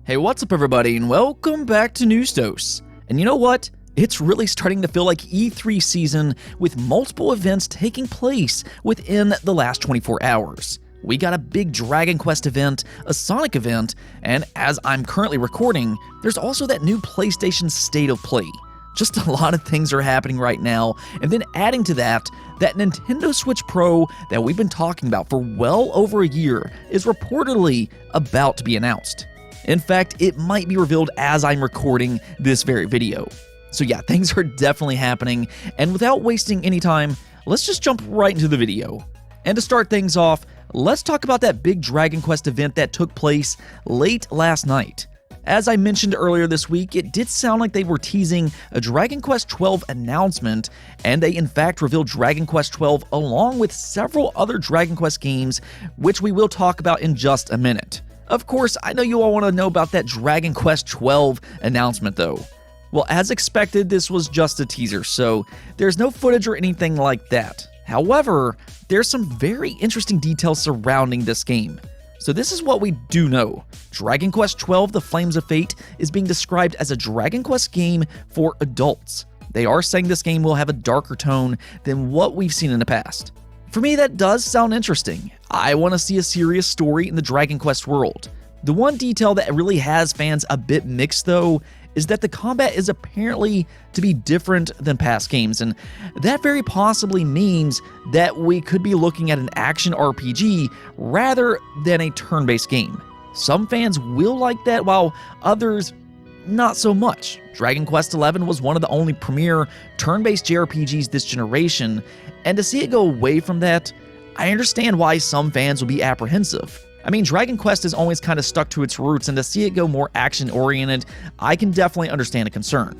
Hey, what's up everybody, and welcome back to News Dose. And you know what? It's really starting to feel like E3 season with multiple events taking place within the last 24 hours. We got a big Dragon Quest event, a Sonic event, and as I'm currently recording, there's also that new PlayStation State of Play. Just a lot of things are happening right now, and then adding to that Nintendo Switch Pro that we've been talking about for well over a year is reportedly about to be announced. In fact, it might be revealed as I'm recording this very video. So yeah, things are definitely happening, and without wasting any time, let's just jump right into the video. And to start things off, let's talk about that big Dragon Quest event that took place late last night. As I mentioned earlier this week, it did sound like they were teasing a Dragon Quest XII announcement, and they in fact revealed Dragon Quest XII along with several other Dragon Quest games, which we will talk about in just a minute. Of course, I know you all want to know about that Dragon Quest XII announcement though. Well, as expected, this was just a teaser, so there's no footage or anything like that. However, there's some very interesting details surrounding this game. So this is what we do know. Dragon Quest XII: The Flames of Fate is being described as a Dragon Quest game for adults. They are saying this game will have a darker tone than what we've seen in the past. For me, that does sound interesting. I want to see a serious story in the Dragon Quest world. The one detail that really has fans a bit mixed though is that the combat is apparently to be different than past games, and that very possibly means that we could be looking at an action RPG rather than a turn-based game. Some fans will like that, while others not so much. Dragon Quest XI was one of the only premier turn-based JRPGs this generation, and to see it go away from that, I understand why some fans will be apprehensive. I mean, Dragon Quest has always kind of stuck to its roots, and to see it go more action-oriented, I can definitely understand a concern.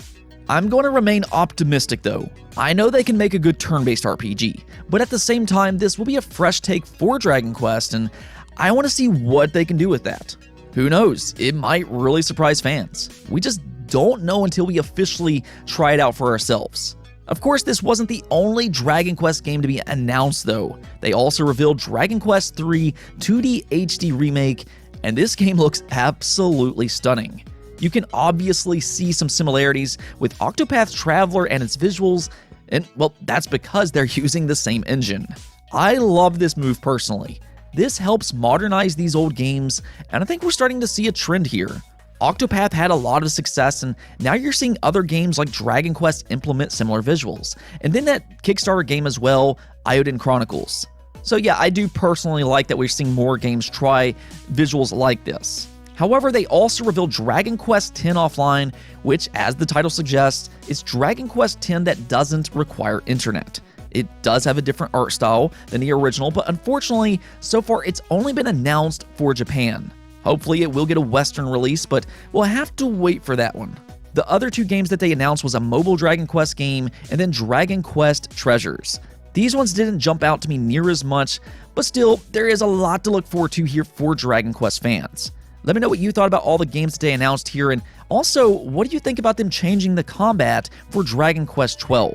I'm going to remain optimistic though. I know they can make a good turn-based RPG, but at the same time, this will be a fresh take for Dragon Quest, and I want to see what they can do with that. Who knows, it might really surprise fans. We just don't know until we officially try it out for ourselves. Of course, this wasn't the only Dragon Quest game to be announced though. They also revealed Dragon Quest III 2D HD Remake, and this game looks absolutely stunning. You can obviously see some similarities with Octopath Traveler and its visuals, and well, that's because they're using the same engine. I love this move personally. This helps modernize these old games, and I think we're starting to see a trend here. Octopath had a lot of success, and now you're seeing other games like Dragon Quest implement similar visuals. And then that Kickstarter game as well, Iodine Chronicles. So yeah, I do personally like that we're seeing more games try visuals like this. However, they also revealed Dragon Quest X Offline, which, as the title suggests, is Dragon Quest X that doesn't require internet. It does have a different art style than the original, but unfortunately, so far it's only been announced for Japan. Hopefully it will get a Western release, but we'll have to wait for that one. The other two games that they announced was a mobile Dragon Quest game and then Dragon Quest Treasures. These ones didn't jump out to me near as much, but still, there is a lot to look forward to here for Dragon Quest fans. Let me know what you thought about all the games that they announced here, and also, what do you think about them changing the combat for Dragon Quest XII?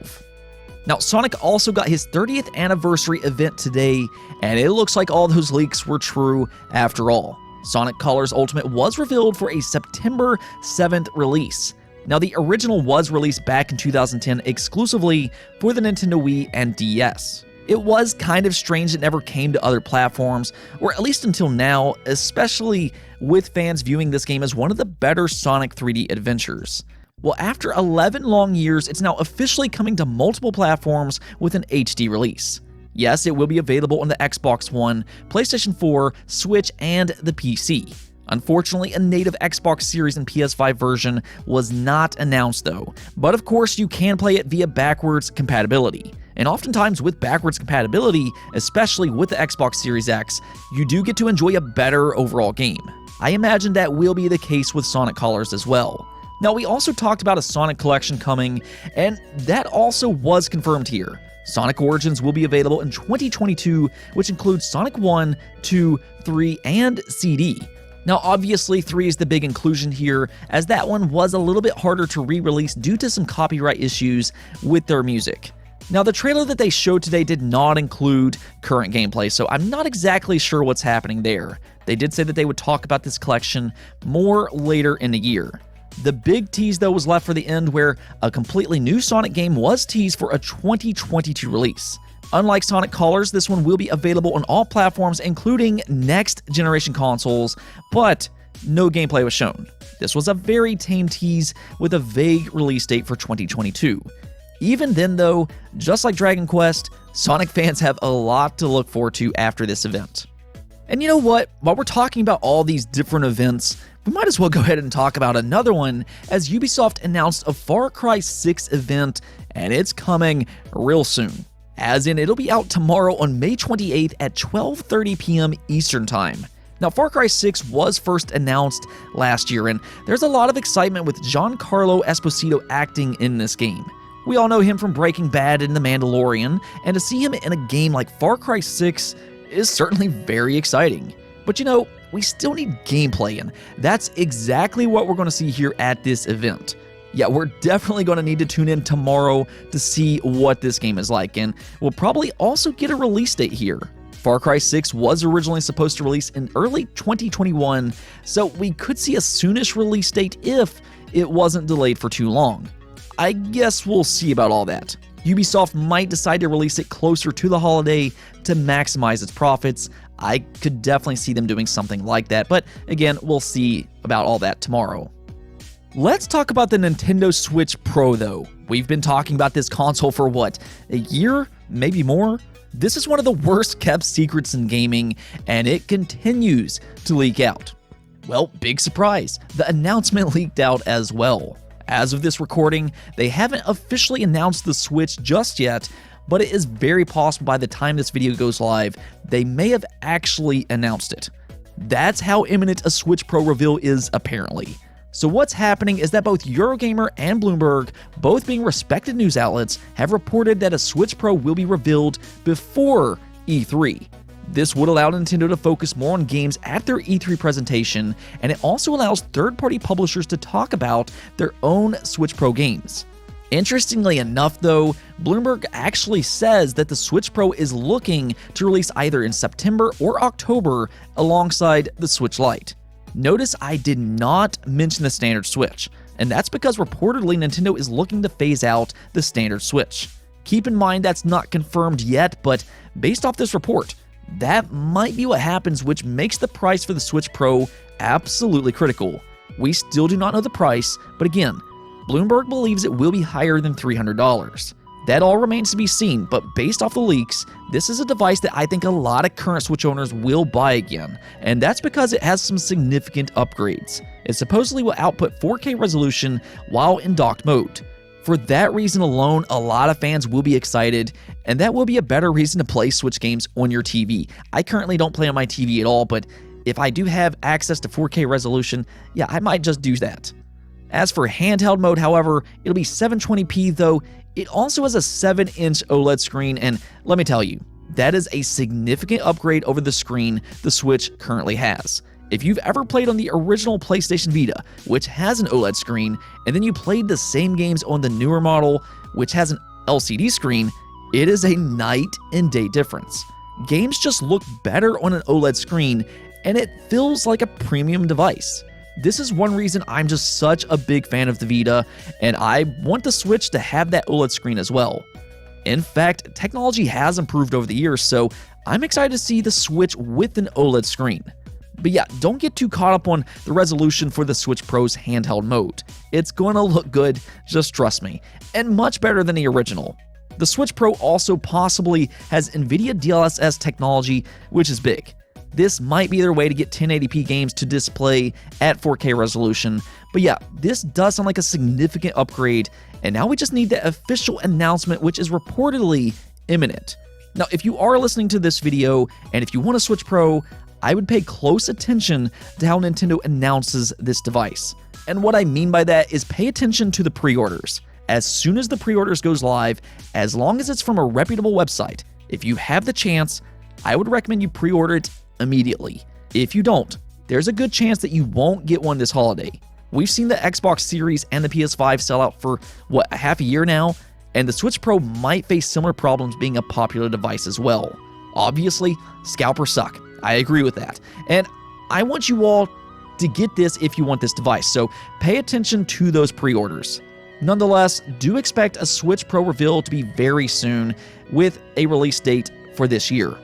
Now, Sonic also got his 30th anniversary event today, and it looks like all those leaks were true after all. Sonic Colors Ultimate was revealed for a September 7th release. Now, the original was released back in 2010 exclusively for the Nintendo Wii and DS. It was kind of strange it never came to other platforms, or at least until now, especially with fans viewing this game as one of the better Sonic 3D adventures. Well, after 11 long years, it's now officially coming to multiple platforms with an HD release. Yes, it will be available on the Xbox One, PlayStation 4, Switch, and the PC. Unfortunately, a native Xbox Series and PS5 version was not announced though, but of course you can play it via backwards compatibility. And oftentimes with backwards compatibility, especially with the Xbox Series X, you do get to enjoy a better overall game. I imagine that will be the case with Sonic Colors as well. Now, we also talked about a Sonic collection coming, and that also was confirmed here. Sonic Origins will be available in 2022, which includes Sonic 1, 2, 3, and CD. Now, obviously, 3 is the big inclusion here, as that one was a little bit harder to re-release due to some copyright issues with their music. Now, the trailer that they showed today did not include current gameplay, so I'm not exactly sure what's happening there. They did say that they would talk about this collection more later in the year. The big tease, though, was left for the end, where a completely new Sonic game was teased for a 2022 release. Unlike Sonic Colors, this one will be available on all platforms, including next-generation consoles, but no gameplay was shown. This was a very tame tease with a vague release date for 2022. Even then, though, just like Dragon Quest, Sonic fans have a lot to look forward to after this event. And you know what? While we're talking about all these different events, we might as well go ahead and talk about another one, as Ubisoft announced a Far Cry 6 event, and it's coming real soon. As in, it'll be out tomorrow on May 28th at 12:30 p.m. Eastern Time. Now, Far Cry 6 was first announced last year, and there's a lot of excitement with Giancarlo Esposito acting in this game. We all know him from Breaking Bad and The Mandalorian, and to see him in a game like Far Cry 6 is certainly very exciting. But you know, we still need gameplay, and that's exactly what we're going to see here at this event. Yeah, we're definitely going to need to tune in tomorrow to see what this game is like, and we'll probably also get a release date here. Far Cry 6 was originally supposed to release in early 2021, so we could see a soonish release date if it wasn't delayed for too long. I guess we'll see about all that. Ubisoft might decide to release it closer to the holiday to maximize its profits. I could definitely see them doing something like that, but again, we'll see about all that tomorrow. Let's talk about the Nintendo Switch Pro, though. We've been talking about this console for what, a year? Maybe more? This is one of the worst kept secrets in gaming, and it continues to leak out. Well, big surprise, the announcement leaked out as well. As of this recording, they haven't officially announced the Switch just yet, but it is very possible by the time this video goes live, they may have actually announced it. That's how imminent a Switch Pro reveal is, apparently. So what's happening is that both Eurogamer and Bloomberg, both being respected news outlets, have reported that a Switch Pro will be revealed before E3. This would allow Nintendo to focus more on games at their E3 presentation, and it also allows third-party publishers to talk about their own Switch Pro games. Interestingly enough, though, Bloomberg actually says that the Switch Pro is looking to release either in September or October alongside the Switch Lite. Notice I did not mention the standard Switch, and that's because reportedly Nintendo is looking to phase out the standard Switch. Keep in mind that's not confirmed yet, but based off this report, that might be what happens, which makes the price for the Switch Pro absolutely critical. We still do not know the price, but again, Bloomberg believes it will be higher than $300. That all remains to be seen, but based off the leaks, this is a device that I think a lot of current Switch owners will buy again, and that's because it has some significant upgrades. It supposedly will output 4K resolution while in docked mode. For that reason alone, a lot of fans will be excited, and that will be a better reason to play Switch games on your TV. I currently don't play on my TV at all, but if I do have access to 4K resolution, yeah, I might just do that. As for handheld mode, however, it'll be 720p, though it also has a 7-inch OLED screen, and let me tell you, that is a significant upgrade over the screen the Switch currently has. If you've ever played on the original PlayStation Vita, which has an OLED screen, and then you played the same games on the newer model, which has an LCD screen, it is a night and day difference. Games just look better on an OLED screen, and it feels like a premium device. This is one reason I'm just such a big fan of the Vita, and I want the Switch to have that OLED screen as well. In fact, technology has improved over the years, so I'm excited to see the Switch with an OLED screen. But yeah, don't get too caught up on the resolution for the Switch Pro's handheld mode. It's going to look good, just trust me, and much better than the original. The Switch Pro also possibly has NVIDIA DLSS technology, which is big. This might be their way to get 1080p games to display at 4K resolution, but yeah, this does sound like a significant upgrade, and now we just need the official announcement, which is reportedly imminent. Now, if you are listening to this video, and if you want a Switch Pro, I would pay close attention to how Nintendo announces this device. And what I mean by that is pay attention to the pre-orders. As soon as the pre-orders goes live, as long as it's from a reputable website, if you have the chance, I would recommend you pre-order it immediately. If you don't, there's a good chance that you won't get one this holiday. We've seen the Xbox Series and the PS5 sell out for, what, a half a year now? and the Switch Pro might face similar problems being a popular device as well. Obviously, scalpers suck. I agree with that. And I want you all to get this if you want this device, so pay attention to those pre-orders. Nonetheless, do expect a Switch Pro reveal to be very soon with a release date for this year.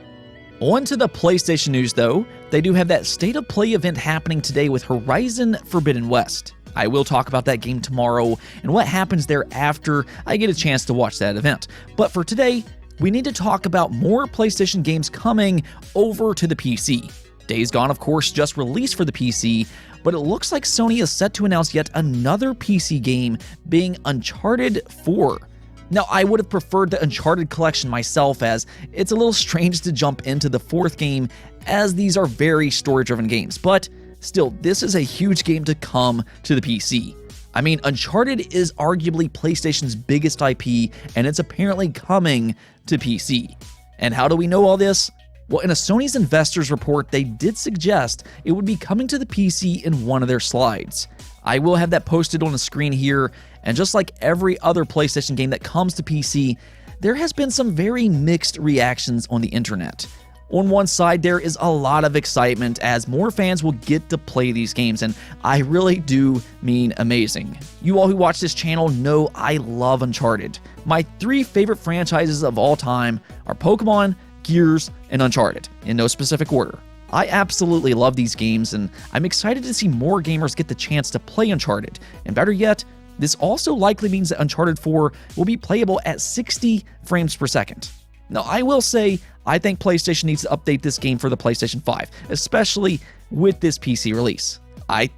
On to the PlayStation news though. They do have that State of Play event happening today with Horizon Forbidden West. I will talk about that game tomorrow and what happens there after I get a chance to watch that event. But for today, we need to talk about more PlayStation games coming over to the PC. Days Gone, of course, just released for the PC, but it looks like Sony is set to announce yet another PC game, being Uncharted 4. Now, I would have preferred the Uncharted collection myself, as it's a little strange to jump into the fourth game, as these are very story-driven games, but still, this is a huge game to come to the PC. I mean, Uncharted is arguably PlayStation's biggest IP, and it's apparently coming to PC. And how do we know all this? Well, in a Sony's investors report, they did suggest it would be coming to the PC in one of their slides. I will have that posted on the screen here, and just like every other PlayStation game that comes to PC, there has been some very mixed reactions on the internet. On one side, there is a lot of excitement as more fans will get to play these games, and I really do mean amazing. You all who watch this channel know I love Uncharted. My 3 favorite franchises of all time are Pokemon, Gears, and Uncharted, in no specific order. I absolutely love these games, and I'm excited to see more gamers get the chance to play Uncharted. And better yet, this also likely means that Uncharted 4 will be playable at 60 frames per second. Now, I will say, I think PlayStation needs to update this game for the PlayStation 5, especially with this PC release. I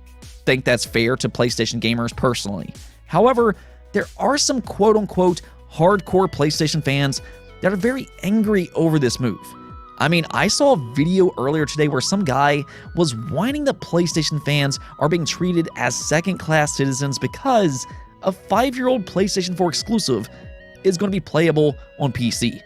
think that's fair to PlayStation gamers personally. However, there are some quote-unquote hardcore PlayStation fans that are very angry over this move. I mean, I saw a video earlier today where some guy was whining that PlayStation fans are being treated as second-class citizens because a 5-year-old PlayStation 4 exclusive is going to be playable on PC.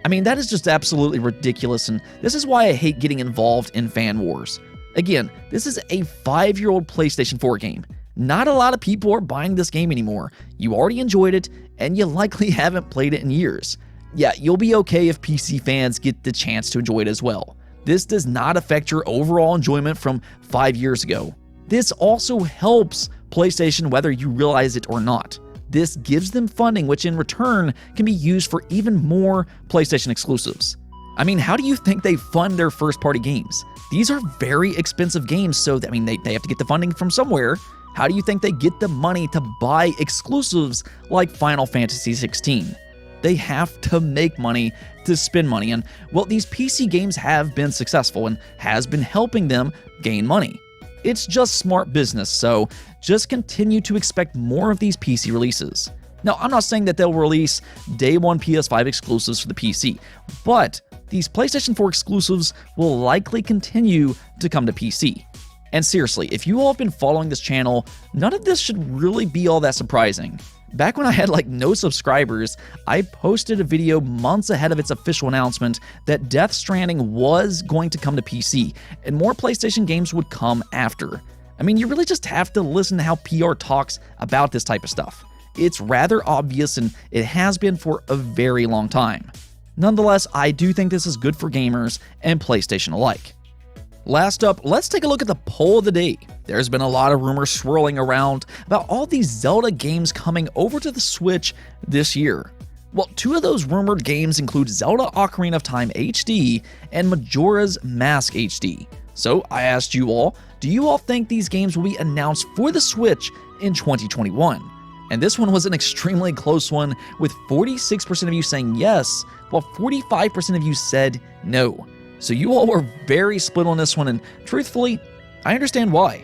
I mean, that is just absolutely ridiculous, and this is why I hate getting involved in fan wars. Again, this is a 5-year-old PlayStation 4 game. Not a lot of people are buying this game anymore. You already enjoyed it, and you likely haven't played it in years. Yeah, you'll be okay if PC fans get the chance to enjoy it as well. This does not affect your overall enjoyment from 5 years ago. This also helps PlayStation whether you realize it or not. This gives them funding, which in return can be used for even more PlayStation exclusives. I mean, how do you think they fund their first-party games? These are very expensive games, so I mean, they have to get the funding from somewhere. How do you think they get the money to buy exclusives like Final Fantasy XVI? They have to make money to spend money, and well, these PC games have been successful and has been helping them gain money. It's just smart business, so just continue to expect more of these PC releases. Now, I'm not saying that they'll release day one PS5 exclusives for the PC, but these PlayStation 4 exclusives will likely continue to come to PC. And seriously, if you all have been following this channel, none of this should really be all that surprising. Back when I had like no subscribers, I posted a video months ahead of its official announcement that Death Stranding was going to come to PC, and more PlayStation games would come after. I mean, you really just have to listen to how PR talks about this type of stuff. It's rather obvious, and it has been for a very long time. Nonetheless, I do think this is good for gamers and PlayStation alike. Last up, let's take a look at the poll of the day. There's been a lot of rumors swirling around about all these Zelda games coming over to the Switch this year. Well, 2 of those rumored games include Zelda Ocarina of Time HD and Majora's Mask HD. So I asked you all, do you all think these games will be announced for the Switch in 2021? And this one was an extremely close one, with 46% of you saying yes, while 45% of you said no. So you all were very split on this one, and truthfully, I understand why.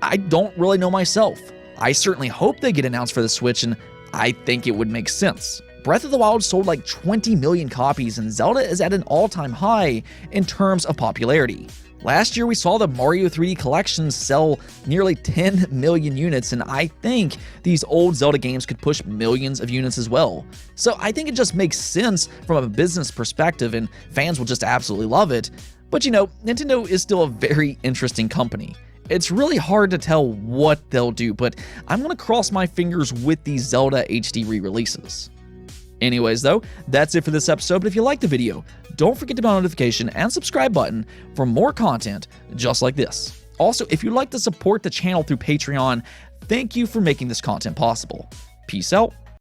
I don't really know myself. I certainly hope they get announced for the Switch, and I think it would make sense. Breath of the Wild sold like 20 million copies, and Zelda is at an all-time high in terms of popularity. Last year, we saw the Mario 3D Collection sell nearly 10 million units, and I think these old Zelda games could push millions of units as well. So I think it just makes sense from a business perspective, and fans will just absolutely love it. But you know, Nintendo is still a very interesting company. It's really hard to tell what they'll do, but I'm going to cross my fingers with these Zelda HD re-releases. Anyways though, that's it for this episode, but if you liked the video, don't forget to bell notification and subscribe button for more content just like this. Also, if you'd like to support the channel through Patreon, thank you for making this content possible. Peace out.